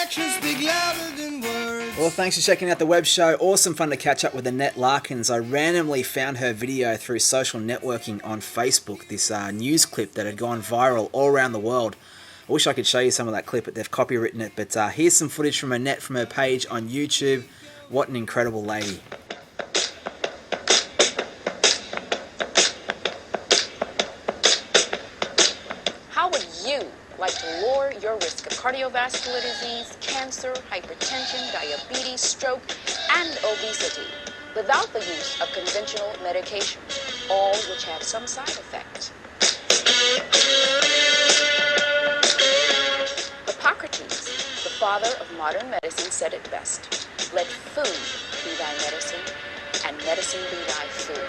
Actions speak louder than words. Well, thanks for checking out the web show. Awesome fun to catch up with Annette Larkins. I randomly found her video through social networking on Facebook, this news clip that had gone viral all around the world. I wish I could show you some of that clip, but they've copywritten it. But here's some footage from Annette from her page on YouTube. What an incredible lady. How would you like to lower your risk of cardiovascular disease, cancer, hypertension, diabetes, stroke, and obesity without the use of conventional medications, all which have some side effects? Hippocrates, the father of modern medicine, said it best: let food be thy medicine, and medicine be thy food.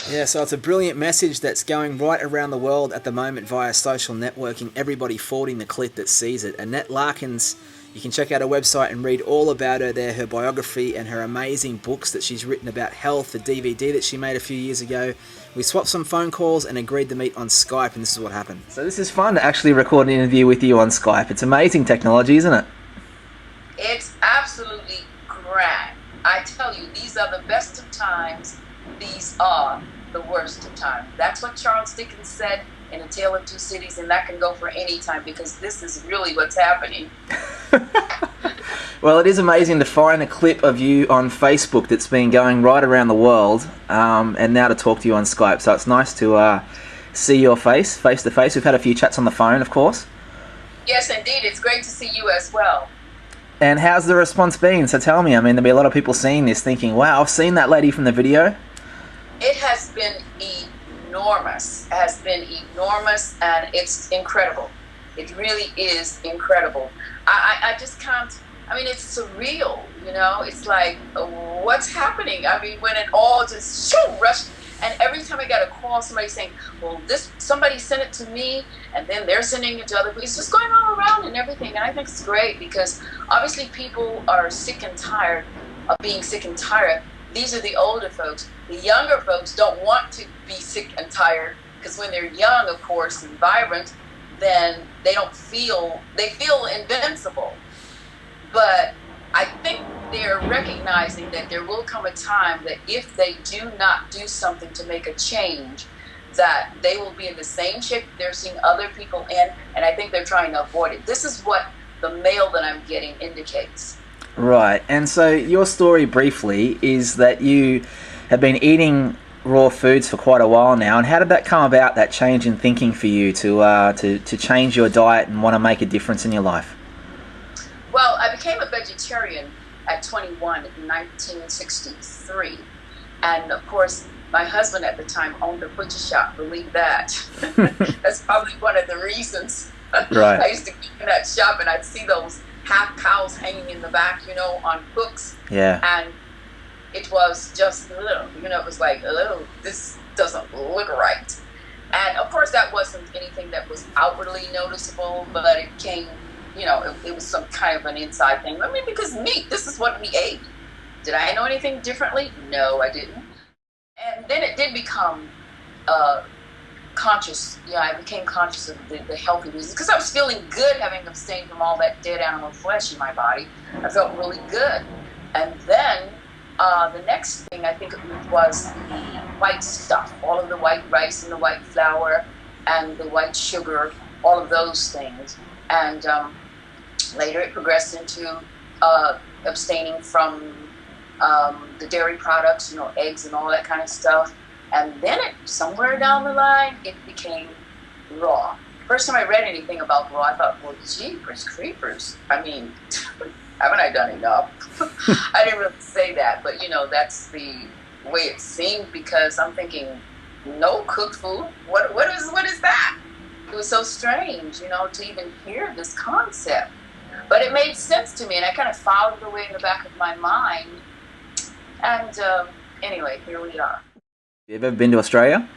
Yeah, so it's a brilliant message that's going right around the world at the moment via social networking, everybody forwarding the clip that sees it. Annette Larkins, you can check out her website and read all about her there, her biography and her amazing books that she's written about health, the DVD that she made a few years ago. We swapped some phone calls and agreed to meet on Skype, and this is what happened. So this is fun to actually record an interview with you on Skype. It's amazing technology, isn't it? It's absolutely grand. I tell you, these are the best of times. These are the worst of times. That's what Charles Dickens said in A Tale of Two Cities, and that can go for any time because this is really what's happening. Well, it is amazing to find a clip of you on Facebook that's been going right around the world, and now to talk to you on Skype. So it's nice to see your face to face. We've had a few chats on the phone, of course. Yes, indeed. It's great to see you as well. And how's the response been? So tell me, I mean, there'll be a lot of people seeing this thinking, wow, I've seen that lady from the video. It has been enormous. It has been enormous, and it's incredible. It really is incredible. I just can't, I mean, it's surreal, you know? It's like, what's happening? I mean, when it all just rushed, and every time I got a call, somebody saying, well, somebody sent it to me, and then they're sending it to other people. It's just going all around and everything, and I think it's great because obviously people are sick and tired of being sick and tired. These are the older folks. The younger folks don't want to be sick and tired because when they're young, of course, and vibrant, then they feel invincible. But I think they're recognizing that there will come a time that if they do not do something to make a change, that they will be in the same shape they're seeing other people in, and I think they're trying to avoid it. This is what the mail that I'm getting indicates. Right, and so your story briefly is that you have been eating raw foods for quite a while now, and how did that come about, that change in thinking for you to change your diet and want to make a difference in your life? Well, I became a vegetarian at 21 in 1963, and of course my husband at the time owned a butcher shop, believe that. That's probably one of the reasons. Right. I used to be in that shop and I'd see those half cows hanging in the back, you know, on hooks. Yeah. And it was just, you know, it was like, oh, this doesn't look right. And of course that wasn't anything that was outwardly noticeable, but it came, you know, it was some kind of an inside thing. I mean, because meat, this is what we ate. Did I know anything differently? No, I didn't. And then it did become conscious. Yeah, I became conscious of the healthy reasons because I was feeling good having abstained from all that dead animal flesh in my body. I felt really good. And then the next thing I think was the white stuff, all of the white rice and the white flour and the white sugar, all of those things. And later it progressed into abstaining from the dairy products, you know, eggs and all that kind of stuff. And then somewhere down the line, it became raw. First time I read anything about raw, I thought, well, jeepers creepers. I mean, haven't I done enough? I didn't really say that, but, you know, that's the way it seemed because I'm thinking, no cooked food? What is that? It was so strange, you know, to even hear this concept. But it made sense to me, and I kind of filed it away in the back of my mind. And anyway, here we are. You ever been to Australia?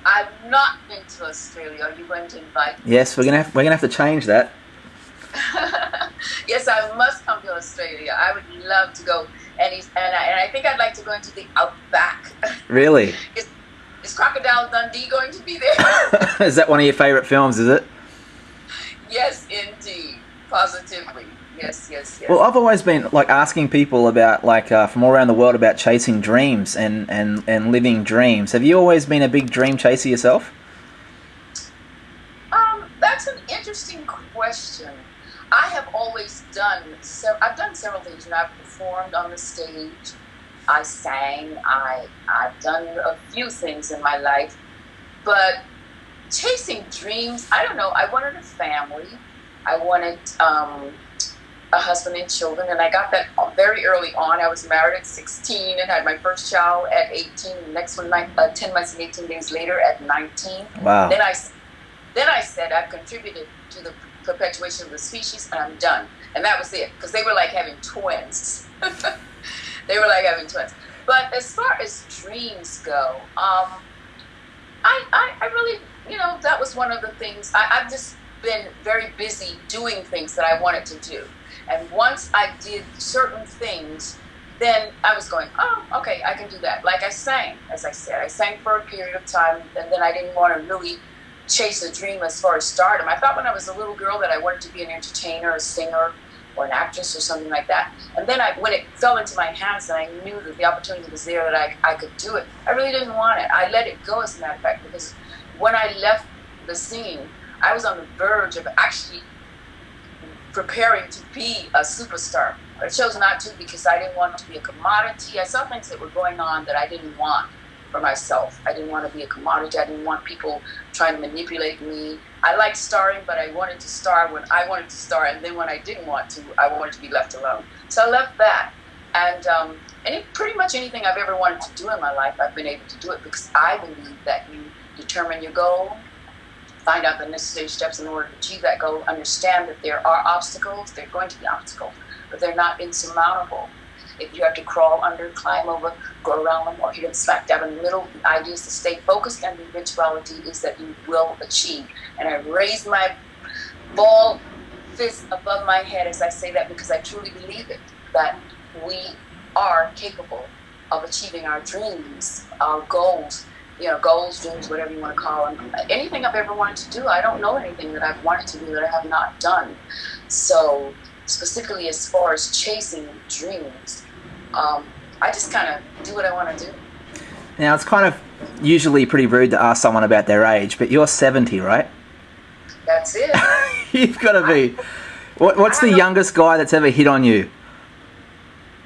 I've not been to Australia. Are you going to invite me? Yes, we're gonna have to change that. Yes, I must come to Australia. I would love to go, and I think I'd like to go into the outback. Really? Is Crocodile Dundee going to be there? Is that one of your favourite films, is it? Yes, indeed. Positively. Yes. Well, I've always been like asking people about from all around the world about chasing dreams and living dreams. Have you always been a big dream chaser yourself? That's an interesting question. I have always I've done several things. You know, I've performed on the stage. I sang. I've done a few things in my life. But chasing dreams, I don't know. I wanted a family. I wanted a husband and children, and I got that very early on. I was married at 16 and had my first child at 18. The next one, 10 months and 18 days later at 19. Wow. Then I said I've contributed to the perpetuation of the species, and I'm done. And that was it, because they were like having twins. They were like having twins. But as far as dreams go, I really, that was one of the things. I've just been very busy doing things that I wanted to do. And once I did certain things, then I was going, oh, okay, I can do that. Like I sang, as I said. I sang for a period of time, and then I didn't want to really chase a dream as far as stardom. I thought when I was a little girl that I wanted to be an entertainer, a singer, or an actress or something like that. And then when it fell into my hands and I knew that the opportunity was there, that I could do it, I really didn't want it. I let it go, as a matter of fact, because when I left the singing, I was on the verge of actually preparing to be a superstar. But I chose not to because I didn't want to be a commodity. I saw things that were going on that I didn't want for myself. I didn't want to be a commodity. I didn't want people trying to manipulate me. I liked starring, but I wanted to star when I wanted to star, and then when I didn't want to, I wanted to be left alone. So I left that. And pretty much anything I've ever wanted to do in my life, I've been able to do it because I believe that you determine your goal, find out the necessary steps in order to achieve that goal, understand that there are obstacles, there are going to be obstacles, but they're not insurmountable. If you have to crawl under, climb over, go around them, or even smack dab in the middle, the idea is to stay focused, and the eventuality is that you will achieve. And I raise my ball fist above my head as I say that because I truly believe it, that we are capable of achieving our dreams, our goals, goals, dreams, whatever you want to call them. Anything I've ever wanted to do, I don't know anything that I've wanted to do that I have not done. So specifically as far as chasing dreams, I just kind of do what I want to do. Now, it's kind of usually pretty rude to ask someone about their age, but you're 70, right? That's it. You've got to be. What's the youngest guy that's ever hit on you?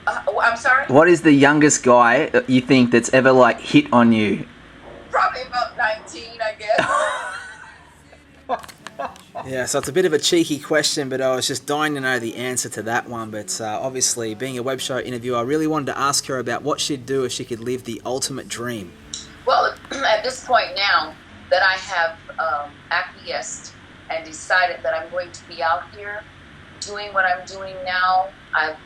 I'm sorry? What is the youngest guy that you think that's ever, hit on you? Probably about 19, I guess. Yeah, so it's a bit of a cheeky question, but I was just dying to know the answer to that one. But obviously, being a web show interviewer, I really wanted to ask her about what she'd do if she could live the ultimate dream. Well, at this point now that I have acquiesced and decided that I'm going to be out here doing what I'm doing now, I've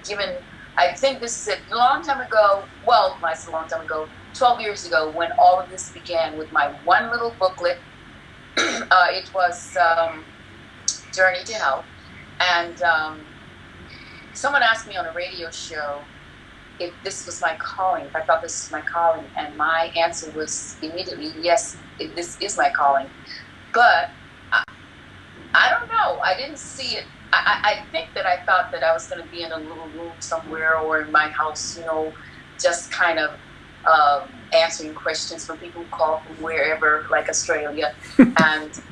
given, I think this is a long time ago, well, it's a long time ago, 12 years ago when all of this began with my one little booklet. It was Journey to Hell, and someone asked me on a radio show if this was my calling, if I thought this was my calling, and my answer was immediately, yes, this is my calling. But I don't know, I didn't see it. I think that I thought that I was going to be in a little room somewhere or in my house, just kind of answering questions from people who call from wherever, like Australia, and and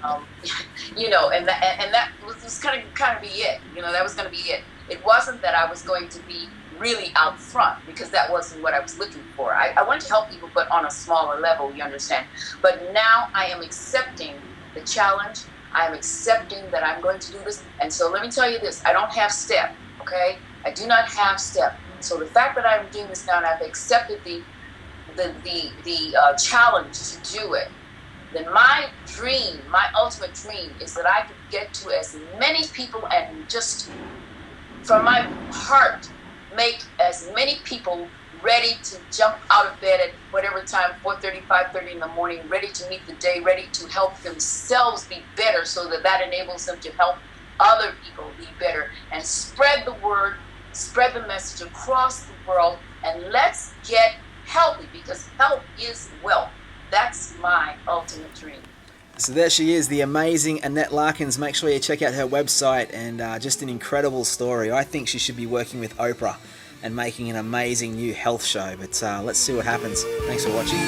that was kind of be it. That was going to be it. It wasn't that I was going to be really out front, because that wasn't what I was looking for. I wanted to help people, but on a smaller level, you understand. But now I am accepting the challenge. I am accepting that I'm going to do this. And so let me tell you this: I don't have step. Okay, I do not have step. So the fact that I'm doing this now and I've accepted the challenge to do it, then my dream, my ultimate dream, is that I could get to as many people and just from my heart make as many people ready to jump out of bed at whatever time, 4:30, 5:30 in the morning, ready to meet the day, ready to help themselves be better so that enables them to help other people be better and spread the word, spread the message across the world, and let's get healthy because health is wealth. That's my ultimate dream. So there she is, the amazing Annette Larkins. Make sure you check out her website, and just an incredible story. I think she should be working with Oprah and making an amazing new health show, but let's see what happens. Thanks for watching.